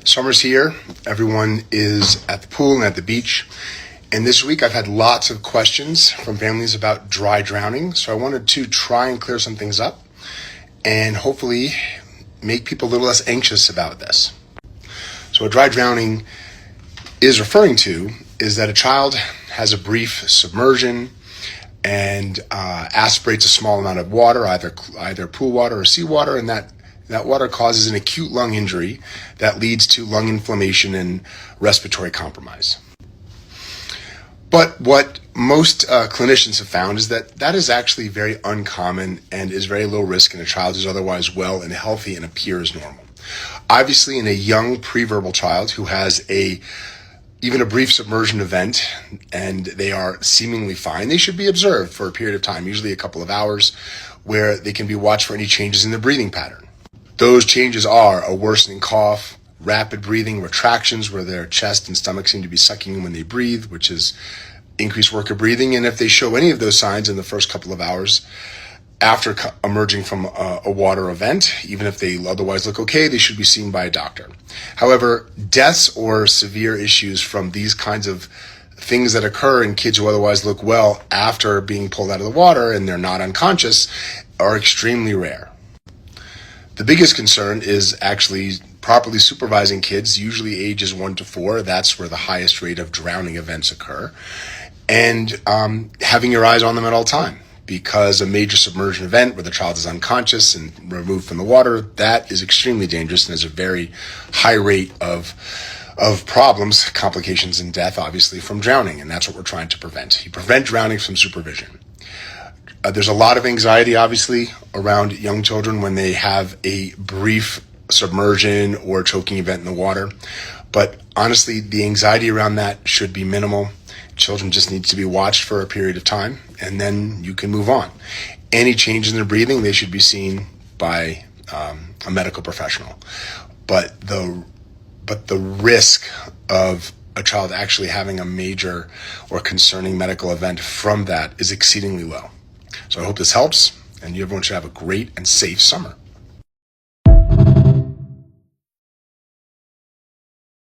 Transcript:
Summer's here. Everyone is at the pool and at the beach. And this week I've had lots of questions from families about dry drowning. So I wanted to try and clear some things up and hopefully make people a little less anxious about this. So what dry drowning is referring to is that a child has a brief submersion and aspirates a small amount of water, either pool water or seawater, and that water causes an acute lung injury that leads to lung inflammation and respiratory compromise. But what most clinicians have found is that is actually very uncommon and is very low risk in a child who's otherwise well and healthy and appears normal. Obviously, in a young preverbal child who has even a brief submersion event and they are seemingly fine, they should be observed for a period of time, usually a couple of hours, where they can be watched for any changes in their breathing pattern. Those changes are a worsening cough, rapid breathing, retractions where their chest and stomach seem to be sucking in when they breathe, which is increased work of breathing. And if they show any of those signs in the first couple of hours after emerging from a water event, even if they otherwise look okay, they should be seen by a doctor. However, deaths or severe issues from these kinds of things that occur in kids who otherwise look well after being pulled out of the water and they're not unconscious are extremely rare. The biggest concern is actually properly supervising kids, usually ages 1 to 4. That's where the highest rate of drowning events occur. And having your eyes on them at all time, because a major submersion event where the child is unconscious and removed from the water, that is extremely dangerous and has a very high rate of problems, complications, and death, obviously, from drowning. And that's what we're trying to prevent. You prevent drowning from supervision. There's a lot of anxiety, obviously, around young children when they have a brief submersion or choking event in the water. But honestly, the anxiety around that should be minimal. Children just need to be watched for a period of time, and then you can move on. Any change in their breathing, they should be seen by a medical professional. But the risk of a child actually having a major or concerning medical event from that is exceedingly low. So I hope this helps, and everyone should have a great and safe summer.